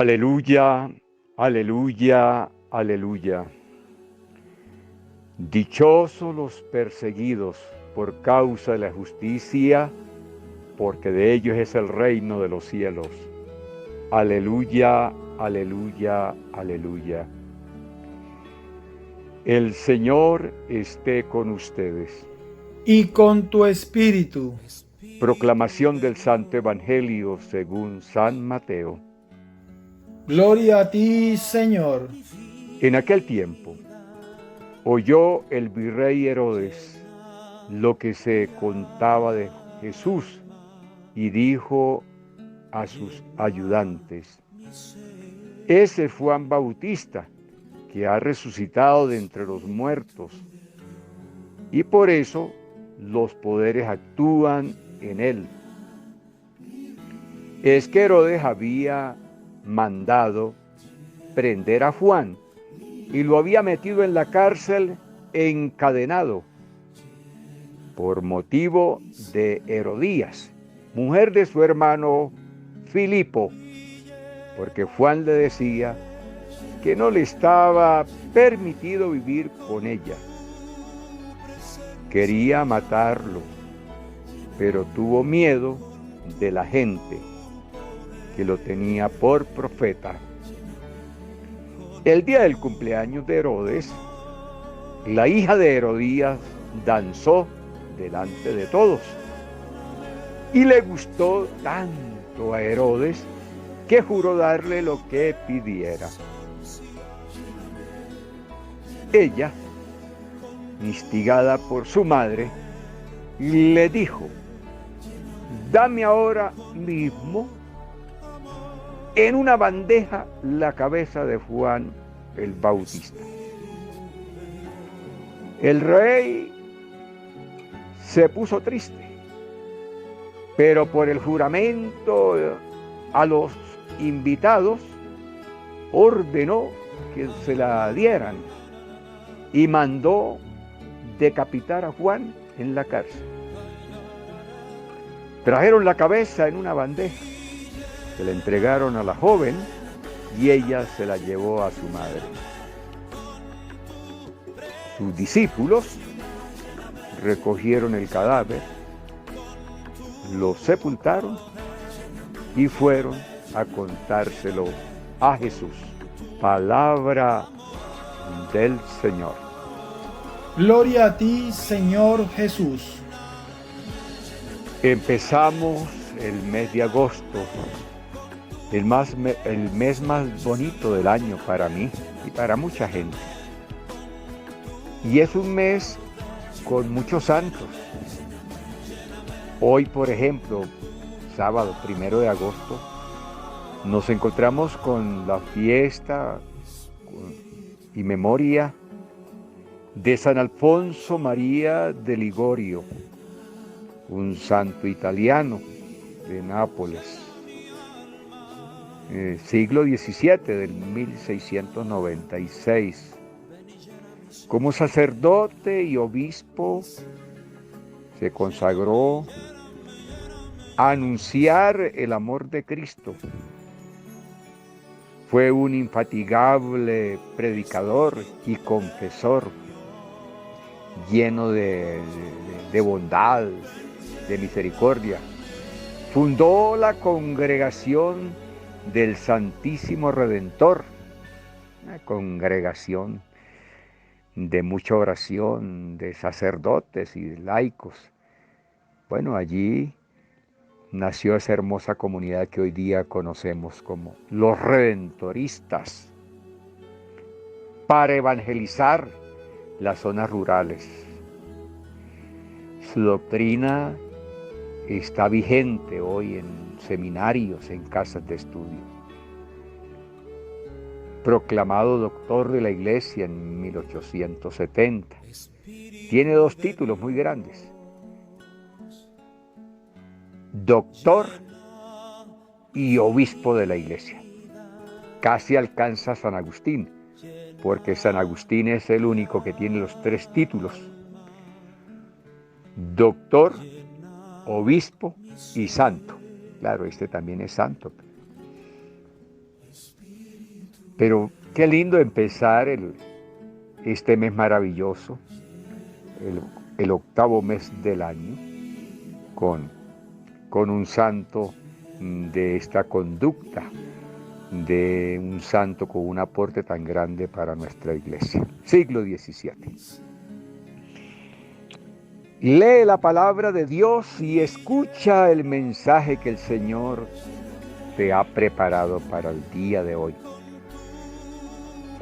Aleluya, aleluya, aleluya. Dichosos los perseguidos por causa de la justicia, porque de ellos es el reino de los cielos. Aleluya, aleluya, aleluya. El Señor esté con ustedes. Y con tu espíritu. Proclamación del Santo Evangelio según San Mateo. Gloria a ti, Señor. En aquel tiempo, oyó el virrey Herodes lo que se contaba de Jesús y dijo a sus ayudantes: ese es Juan Bautista, que ha resucitado de entre los muertos, y por eso los poderes actúan en él. Es que Herodes había mandado prender a Juan y lo había metido en la cárcel encadenado por motivo de Herodías, mujer de su hermano Filipo, porque Juan le decía que no le estaba permitido vivir con ella. Quería matarlo, pero tuvo miedo de la gente que lo tenía por profeta. El día del cumpleaños de Herodes, la hija de Herodías danzó delante de todos y le gustó tanto a Herodes que juró darle lo que pidiera. Ella, instigada por su madre, le dijo: dame ahora mismo en una bandeja la cabeza de Juan el Bautista. El rey se puso triste, pero por el juramento a los invitados ordenó que se la dieran y mandó decapitar a Juan en la cárcel. Trajeron la cabeza en una bandeja, se la entregaron a la joven y ella se la llevó a su madre. Sus discípulos recogieron el cadáver, lo sepultaron y fueron a contárselo a Jesús. Palabra del Señor. Gloria a ti, Señor Jesús. Empezamos el mes de agosto, el mes más bonito del año para mí y para mucha gente. Y es un mes con muchos santos. Hoy, por ejemplo, sábado 1 de agosto, nos encontramos con la fiesta y memoria de San Alfonso María de Ligorio, un santo italiano de Nápoles, siglo XVII, del 1696. Como sacerdote y obispo, se consagró a anunciar el amor de Cristo. Fue un infatigable predicador y confesor, lleno de bondad, de misericordia. Fundó la congregación del Santísimo Redentor, una congregación de mucha oración, de sacerdotes y de laicos. Bueno, allí nació esa hermosa comunidad que hoy día conocemos como los redentoristas, para evangelizar las zonas rurales. Su doctrina está vigente hoy en seminarios, en casas de estudio. Proclamado doctor de la Iglesia en 1870. Tiene 2 títulos muy grandes: doctor y obispo de la Iglesia. Casi alcanza a San Agustín, porque San Agustín es el único que tiene los 3 títulos: doctor, obispo y santo. Claro, este también es santo. Pero qué lindo empezar este mes maravilloso, el octavo mes del año, con un santo de esta conducta, de un santo con un aporte tan grande para nuestra iglesia. Siglo XVII. Lee la palabra de Dios y escucha el mensaje que el Señor te ha preparado para el día de hoy.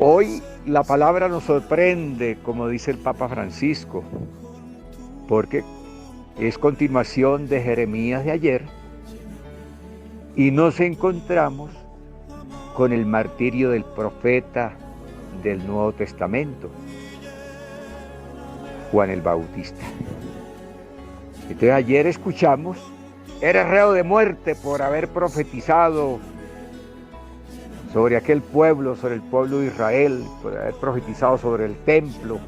Hoy la palabra nos sorprende, como dice el Papa Francisco, porque es continuación de Jeremías de ayer y nos encontramos con el martirio del profeta del Nuevo Testamento, Juan el Bautista. Entonces ayer escuchamos, eres reo de muerte por haber profetizado sobre aquel pueblo, sobre el pueblo de Israel, por haber profetizado sobre el templo.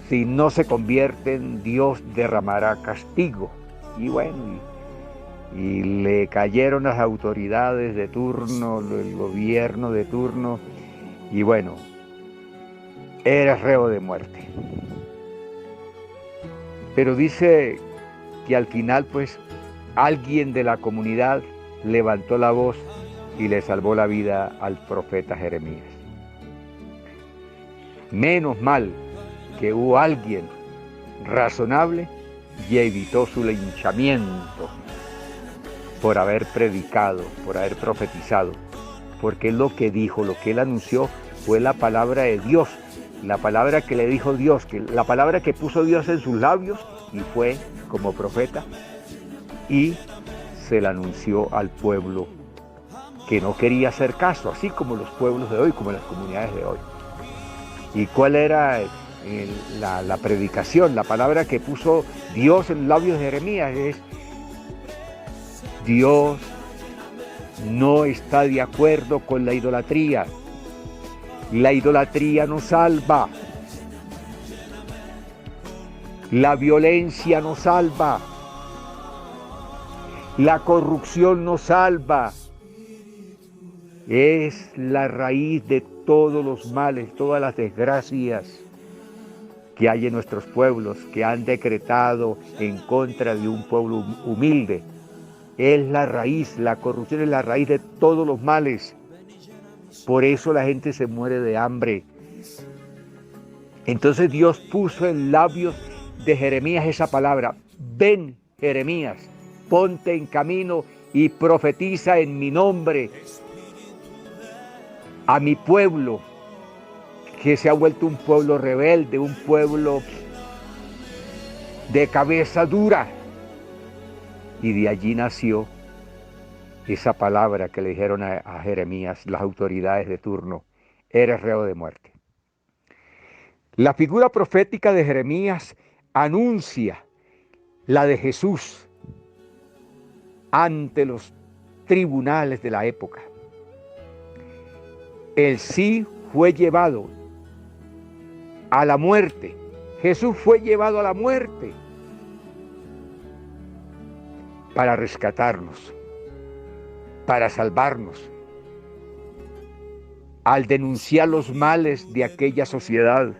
Si no se convierten, Dios derramará castigo. Y bueno, y le cayeron las autoridades de turno, el gobierno de turno, y bueno, eres reo de muerte. Pero dice que al final, pues, alguien de la comunidad levantó la voz y le salvó la vida al profeta Jeremías. Menos mal que hubo alguien razonable y evitó su linchamiento por haber predicado, por haber profetizado, porque lo que dijo, lo que él anunció fue la palabra de Dios, la palabra que le dijo Dios, la palabra que puso Dios en sus labios y fue como profeta y se la anunció al pueblo que no quería hacer caso, así como los pueblos de hoy, como las comunidades de hoy. ¿Y cuál era la predicación? La palabra que puso Dios en los labios de Jeremías es: Dios no está de acuerdo con la idolatría. La idolatría no salva. La violencia no salva. La corrupción no salva. Es la raíz de todos los males, todas las desgracias que hay en nuestros pueblos, que han decretado en contra de un pueblo humilde. Es la raíz, la corrupción es la raíz de todos los males. Por eso la gente se muere de hambre. Entonces Dios puso en labios de Jeremías esa palabra: ven, Jeremías, ponte en camino y profetiza en mi nombre a mi pueblo, que se ha vuelto un pueblo rebelde, un pueblo de cabeza dura. Y de allí nació esa palabra que le dijeron a Jeremías las autoridades de turno: eres reo de muerte. La figura profética de Jeremías anuncia la de Jesús ante los tribunales de la época. Él sí fue llevado a la muerte. Jesús fue llevado a la muerte para rescatarnos, para salvarnos. Al denunciar los males de aquella sociedad,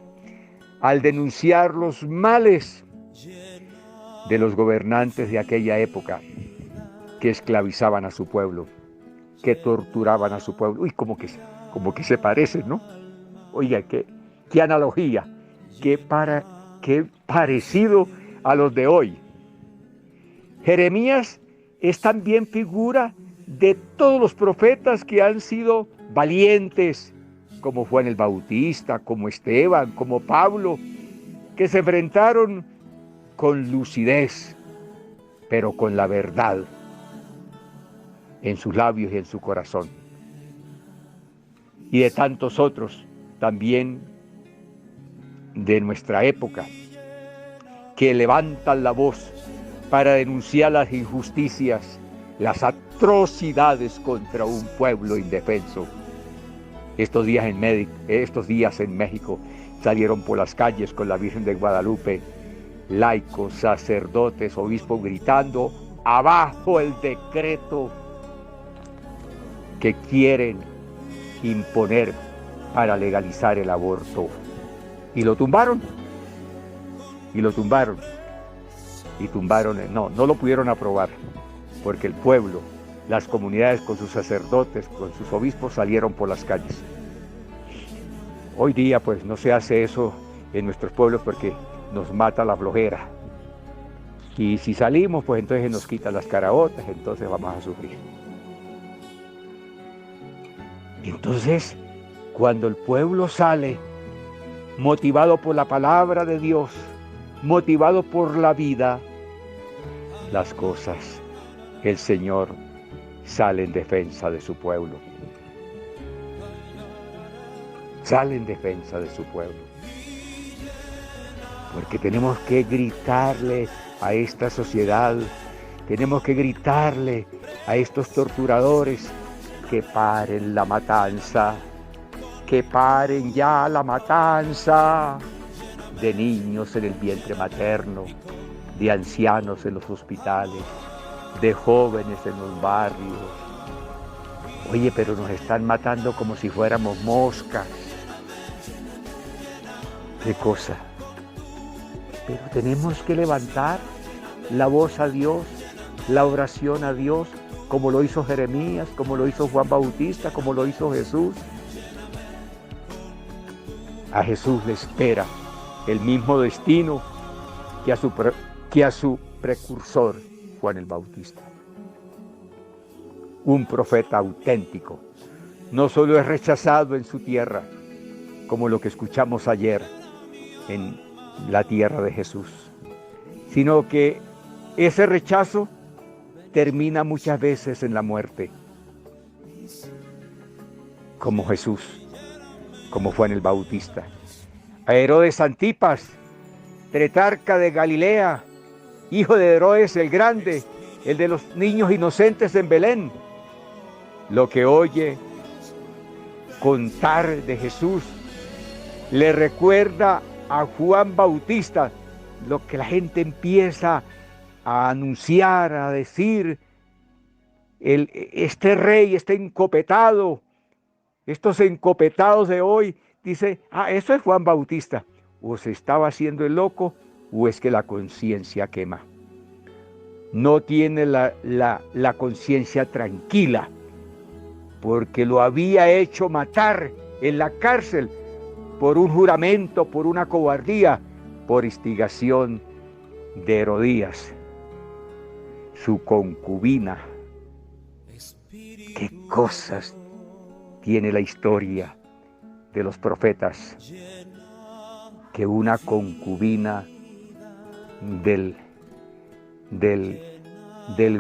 al denunciar los males de los gobernantes de aquella época que esclavizaban a su pueblo, que torturaban a su pueblo. Uy, como que se parecen, ¿no? Oiga, qué analogía, qué parecido a los de hoy. Jeremías es también figura de todos los profetas que han sido valientes, como Juan el Bautista, como Esteban, como Pablo, que se enfrentaron con lucidez, pero con la verdad en sus labios y en su corazón. Y de tantos otros también de nuestra época, que levantan la voz para denunciar las injusticias, las atrocidades contra un pueblo indefenso. Estos días en México salieron por las calles con la Virgen de Guadalupe, laicos, sacerdotes, obispos gritando: abajo el decreto que quieren imponer para legalizar el aborto. Y lo tumbaron. Y lo tumbaron. Y tumbaron, no lo pudieron aprobar, porque el pueblo, las comunidades con sus sacerdotes, con sus obispos salieron por las calles. Hoy día pues no se hace eso en nuestros pueblos porque nos mata la flojera. Y si salimos pues entonces nos quitan las caraotas, entonces vamos a sufrir. Entonces, cuando el pueblo sale motivado por la palabra de Dios, motivado por la vida, las cosas, el Señor sale en defensa de su pueblo. Sale en defensa de su pueblo. Porque tenemos que gritarle a esta sociedad, tenemos que gritarle a estos torturadores que paren la matanza, que paren ya la matanza de niños en el vientre materno, de ancianos en los hospitales, de jóvenes en los barrios. Oye, pero nos están matando como si fuéramos moscas. ¿Qué cosa? Pero tenemos que levantar la voz a Dios, la oración a Dios, como lo hizo Jeremías, como lo hizo Juan Bautista, como lo hizo Jesús. A Jesús le espera el mismo destino que a su precursor, Juan el Bautista. Un profeta auténtico, no solo es rechazado en su tierra, como lo que escuchamos ayer en la tierra de Jesús, sino que ese rechazo termina muchas veces en la muerte, como Jesús, como Juan el Bautista. A Herodes Antipas, tetrarca de Galilea, hijo de Herodes el Grande, el de los niños inocentes en Belén, lo que oye contar de Jesús le recuerda a Juan Bautista, lo que la gente empieza a anunciar, a decir, este rey está encopetado, estos encopetados de hoy, dice, eso es Juan Bautista, o se estaba haciendo el loco, o es que la conciencia quema. No tiene la conciencia tranquila, porque lo había hecho matar en la cárcel, por un juramento, por una cobardía, por instigación de Herodías, su concubina. ¿Qué cosas tiene la historia de los profetas? Que una concubina del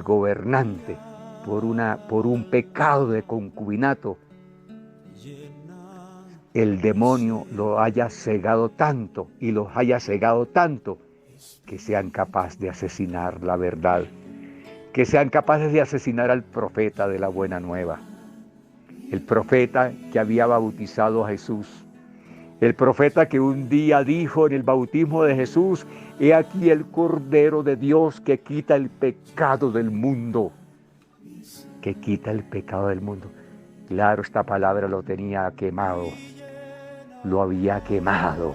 gobernante, por un pecado de concubinato, el demonio lo haya cegado tanto y los haya cegado tanto que sean capaces de asesinar la verdad, que sean capaces de asesinar al profeta de la buena nueva, el profeta que había bautizado a Jesús, el profeta que un día dijo en el bautismo de Jesús, he aquí el Cordero de Dios que quita el pecado del mundo, que quita el pecado del mundo. Claro, esta palabra lo tenía quemado. Lo había quemado,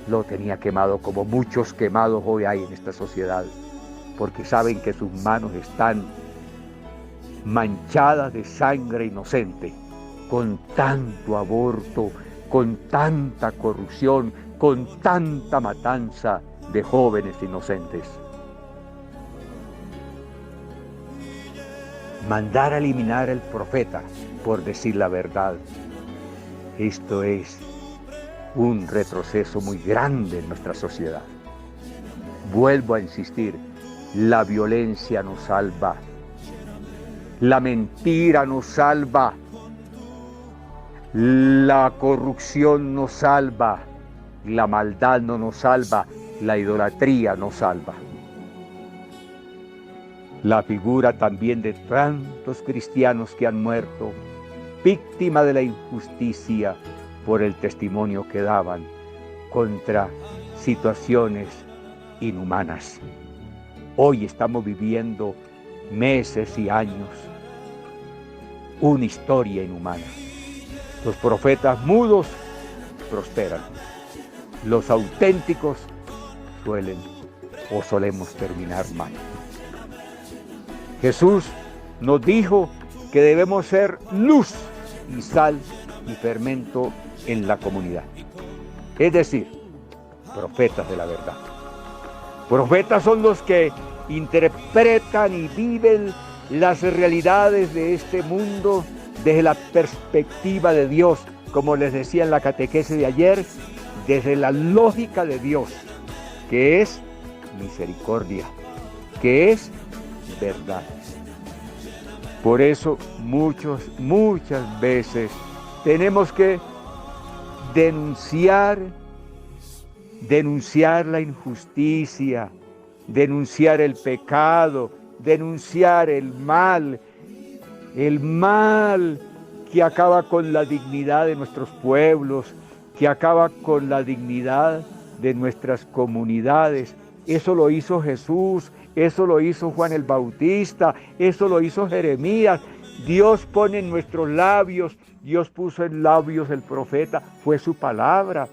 lo tenía quemado como muchos quemados hoy hay en esta sociedad, porque saben que sus manos están manchadas de sangre inocente, con tanto aborto, con tanta corrupción, con tanta matanza de jóvenes inocentes. Mandar a eliminar al profeta por decir la verdad, esto es un retroceso muy grande en nuestra sociedad. Vuelvo a insistir, la violencia nos salva, la mentira nos salva, la corrupción nos salva, la maldad no nos salva, la idolatría nos salva. La figura también de tantos cristianos que han muerto, víctima de la injusticia, por el testimonio que daban contra situaciones inhumanas. Hoy estamos viviendo meses y años una historia inhumana. Los profetas mudos prosperan. Los auténticos solemos terminar mal. Jesús nos dijo que debemos ser luz y sal y fermento en la comunidad. Es decir, profetas de la verdad. Profetas son los que interpretan y viven las realidades de este mundo desde la perspectiva de Dios, como les decía en la catequesis de ayer, desde la lógica de Dios, que es misericordia, que es verdad. Por eso muchas veces tenemos que denunciar la injusticia, denunciar el pecado, denunciar el mal que acaba con la dignidad de nuestros pueblos, que acaba con la dignidad de nuestras comunidades. Eso lo hizo Jesús, eso lo hizo Juan el Bautista, eso lo hizo Jeremías. Dios pone en nuestros labios, Dios puso en labios del profeta, fue su palabra.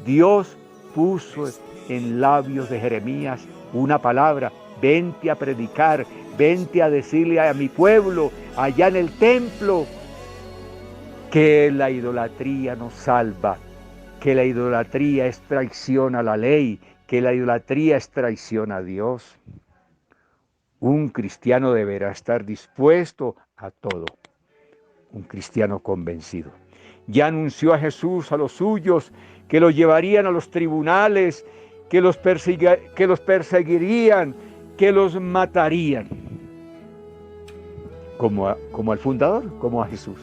Dios puso en labios de Jeremías una palabra: vente a predicar, vente a decirle a mi pueblo allá en el templo que la idolatría nos salva, que la idolatría es traición a la ley, que la idolatría es traición a Dios. Un cristiano deberá estar dispuesto a todo, un cristiano convencido. Ya anunció a Jesús a los suyos que los llevarían a los tribunales, que los perseguirían, que los matarían, como al fundador, como a Jesús.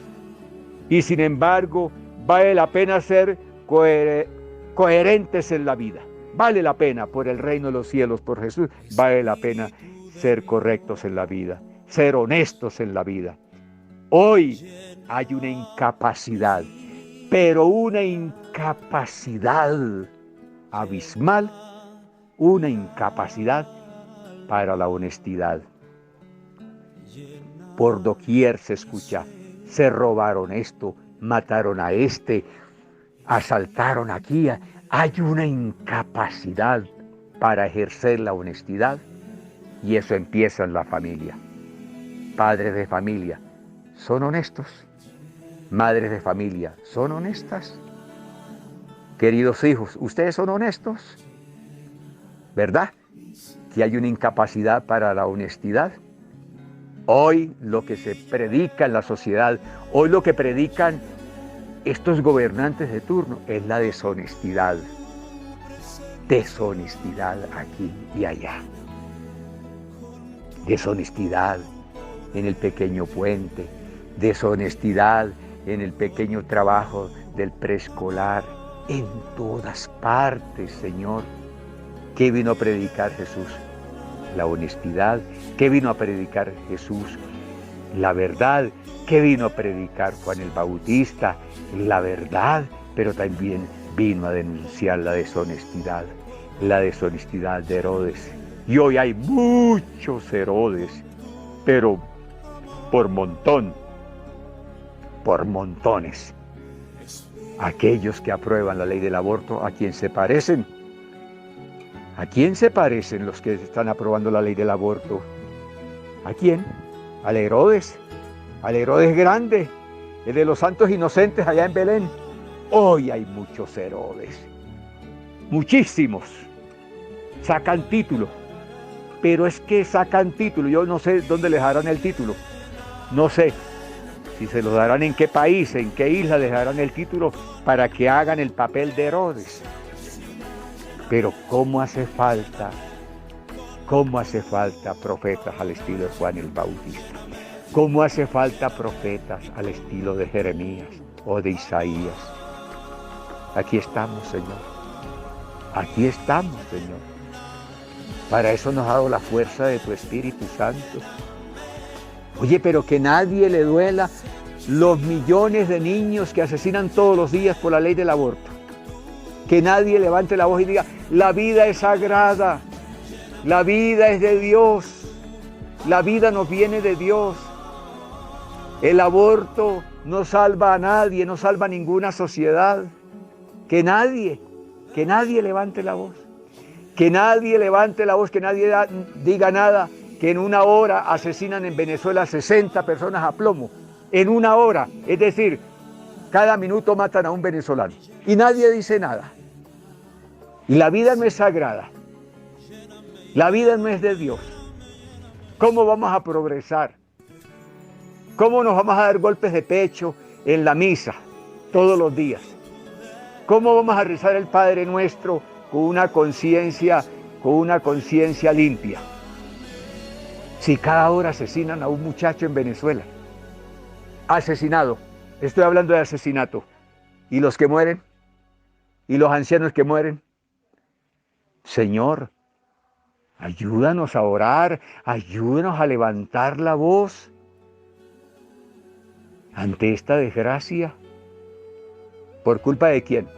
Y sin embargo, vale la pena ser coherentes en la vida. Vale la pena, por el reino de los cielos, por Jesús, vale la pena ser correctos en la vida, ser honestos en la vida. Hoy hay una incapacidad, pero una incapacidad abismal, una incapacidad para la honestidad. Por doquier se escucha: se robaron esto, mataron a este, asaltaron aquí. Hay una incapacidad para ejercer la honestidad, y eso empieza en la familia. Padres de familia, ¿son honestos? Madres de familia, ¿son honestas? Queridos hijos, ¿ustedes son honestos? ¿Verdad? Que hay una incapacidad para la honestidad. Hoy lo que se predica en la sociedad, hoy lo que predican estos gobernantes de turno es la deshonestidad. Deshonestidad aquí y allá. Deshonestidad en el pequeño puente, deshonestidad en el pequeño trabajo del preescolar, en todas partes, Señor. ¿Qué vino a predicar Jesús? La honestidad. ¿Qué vino a predicar Jesús? La verdad. ¿Qué vino a predicar Juan el Bautista? La verdad, pero también vino a denunciar la deshonestidad de Herodes. Y hoy hay muchos Herodes, pero por montones. Aquellos que aprueban la ley del aborto, ¿a quién se parecen? ¿A quién se parecen los que están aprobando la ley del aborto? ¿A quién? Al Herodes grande, el de los santos inocentes allá en Belén. Hoy hay muchos Herodes, muchísimos. Sacan título, pero es que sacan título. Yo no sé dónde les darán el título. No sé si se lo darán, en qué país, en qué isla les darán el título para que hagan el papel de Herodes. Pero ¿cómo hace falta profetas al estilo de Juan el Bautista? ¿Cómo hace falta profetas al estilo de Jeremías o de Isaías? Aquí estamos, Señor. Aquí estamos, Señor. Para eso nos ha dado la fuerza de tu Espíritu Santo. Oye, pero que nadie le duela los millones de niños que asesinan todos los días por la ley del aborto. Que nadie levante la voz y diga: la vida es sagrada, la vida es de Dios, la vida nos viene de Dios. El aborto no salva a nadie, no salva a ninguna sociedad. Que nadie levante la voz. Que nadie levante la voz, que nadie diga nada, que en una hora asesinan en Venezuela 60 personas a plomo. En una hora, es decir, cada minuto matan a un venezolano. Y nadie dice nada. Y la vida no es sagrada. La vida no es de Dios. ¿Cómo vamos a progresar? ¿Cómo nos vamos a dar golpes de pecho en la misa todos los días? ¿Cómo vamos a rezar el Padre Nuestro con una conciencia limpia? Si cada hora asesinan a un muchacho en Venezuela. Asesinado. Estoy hablando de asesinato. ¿Y los que mueren? ¿Y los ancianos que mueren? Señor, ayúdanos a orar, ayúdanos a levantar la voz ante esta desgracia. ¿Por culpa de quién?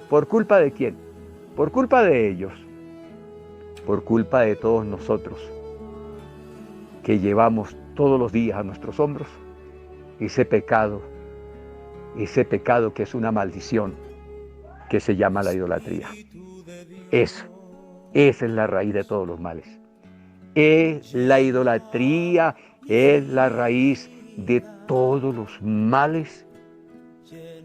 ¿Por culpa de quién? Por culpa de ellos. Por culpa de todos nosotros, que llevamos todos los días a nuestros hombros ese pecado que es una maldición, que se llama la idolatría. Esa es la raíz de todos los males. La idolatría es la raíz de todos los males.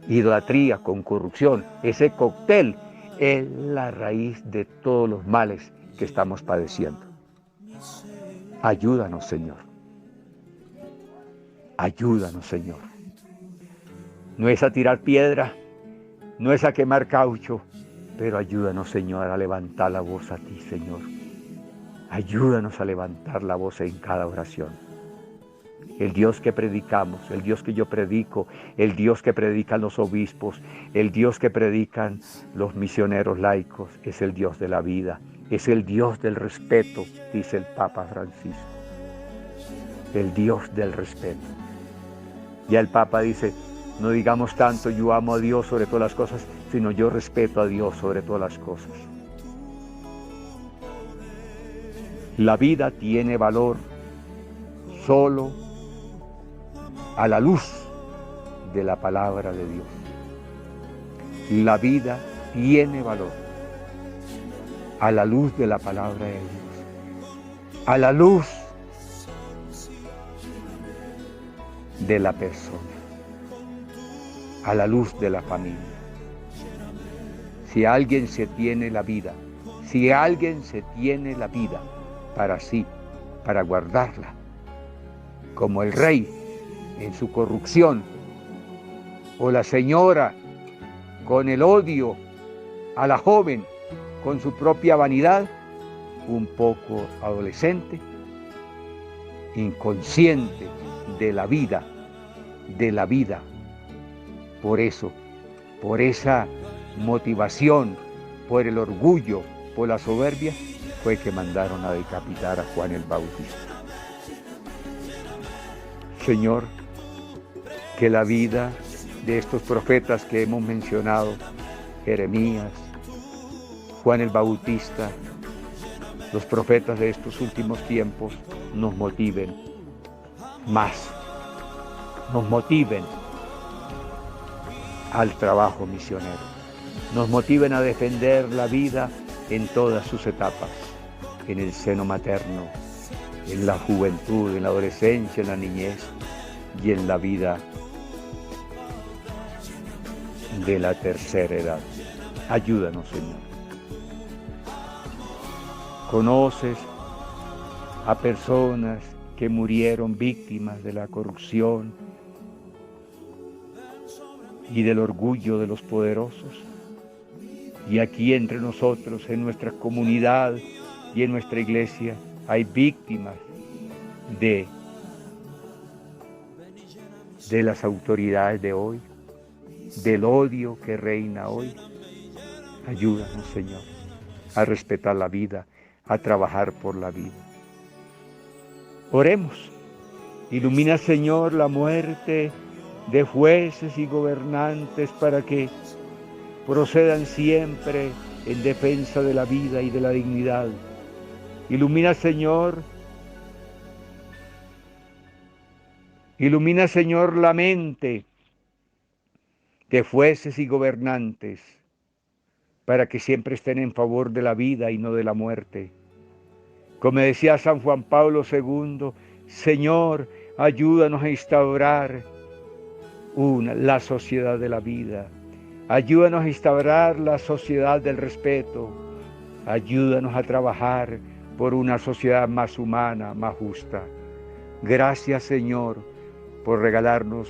Idolatría con corrupción, ese cóctel es la raíz de todos los males que estamos padeciendo. Ayúdanos, Señor. Ayúdanos, Señor. No es a tirar piedra, no es a quemar caucho, pero ayúdanos, Señor, a levantar la voz a ti, Señor. Ayúdanos a levantar la voz en cada oración. El Dios que predicamos, el Dios que yo predico, el Dios que predican los obispos, el Dios que predican los misioneros laicos, es el Dios de la vida, es el Dios del respeto, dice el Papa Francisco. El Dios del respeto. Ya el Papa dice, no digamos tanto yo amo a Dios sobre todas las cosas, sino yo respeto a Dios sobre todas las cosas. La vida tiene valor solo a la luz de la palabra de Dios. La vida tiene valor a la luz de la palabra de Dios, a la luz de la persona, a la luz de la familia. Si alguien se tiene la vida, si alguien se tiene la vida para sí, para guardarla, como el rey en su corrupción, o la señora con el odio a la joven con su propia vanidad, un poco adolescente, inconsciente de la vida, por eso, por esa motivación, por el orgullo, por la soberbia, fue que mandaron a decapitar a Juan el Bautista. Señor, que la vida de estos profetas que hemos mencionado, Jeremías, Juan el Bautista, los profetas de estos últimos tiempos, nos motiven más, nos motiven al trabajo misionero, nos motiven a defender la vida en todas sus etapas, en el seno materno, en la juventud, en la adolescencia, en la niñez y en la vida de la tercera edad. Ayúdanos, Señor. Conoces a personas que murieron víctimas de la corrupción y del orgullo de los poderosos. Y aquí entre nosotros, en nuestra comunidad y en nuestra iglesia, hay víctimas de las autoridades de hoy, del odio que reina hoy. Ayúdanos, Señor, a respetar la vida, a trabajar por la vida. Oremos. Ilumina, Señor, la muerte de jueces y gobernantes para que procedan siempre en defensa de la vida y de la dignidad. Ilumina, Señor, Ilumina, Señor, la mente de jueces y gobernantes, para que siempre estén en favor de la vida y no de la muerte. Como decía San Juan Pablo II, Señor, ayúdanos a instaurar la sociedad de la vida. Ayúdanos a instaurar la sociedad del respeto. Ayúdanos a trabajar por una sociedad más humana, más justa. Gracias, Señor, por regalarnos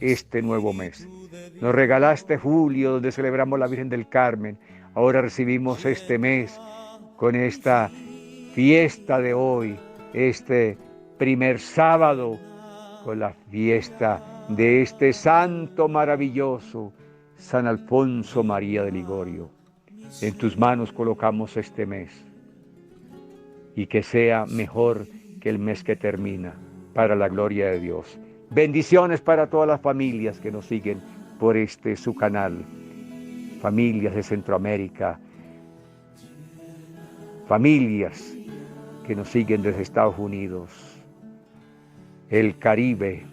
este nuevo mes. Nos regalaste julio, donde celebramos la Virgen del Carmen. Ahora recibimos este mes con esta fiesta de hoy, este primer sábado, con la fiesta de este santo maravilloso, San Alfonso María de Ligorio. En tus manos colocamos este mes y que sea mejor que el mes que termina, para la gloria de Dios. Bendiciones para todas las familias que nos siguen por su canal, familias de Centroamérica, familias que nos siguen desde Estados Unidos, el Caribe,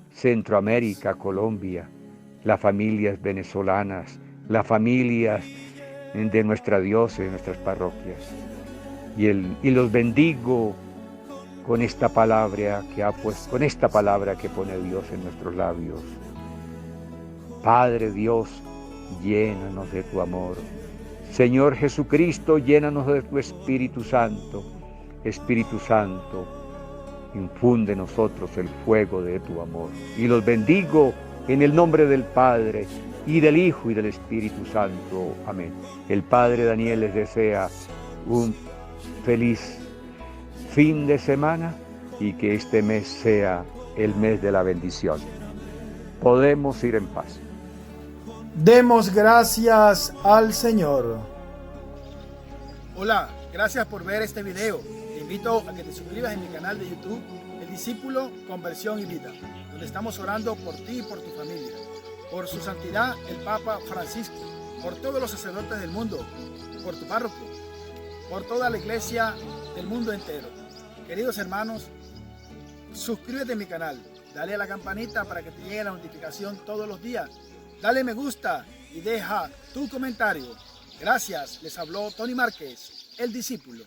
Centroamérica, Colombia, las familias venezolanas, las familias de nuestra diócesis, de nuestras parroquias. Y los bendigo con esta palabra con esta palabra que pone Dios en nuestros labios. Padre Dios, llénanos de tu amor. Señor Jesucristo, llénanos de tu Espíritu Santo. Espíritu Santo, infunde en nosotros el fuego de tu amor. Y los bendigo en el nombre del Padre, y del Hijo, y del Espíritu Santo. Amén. El Padre Daniel les desea un feliz fin de semana y que este mes sea el mes de la bendición. Podemos ir en paz. Demos gracias al Señor. Hola, gracias por ver este video. Te invito a que te suscribas en mi canal de YouTube, El Discípulo, Conversión y Vida, donde estamos orando por ti y por tu familia, por su santidad el Papa Francisco, por todos los sacerdotes del mundo, por tu párroco, por toda la iglesia del mundo entero. Queridos hermanos, suscríbete a mi canal, dale a la campanita para que te llegue la notificación todos los días, dale me gusta y deja tu comentario. Gracias, les habló Tony Márquez, El Discípulo.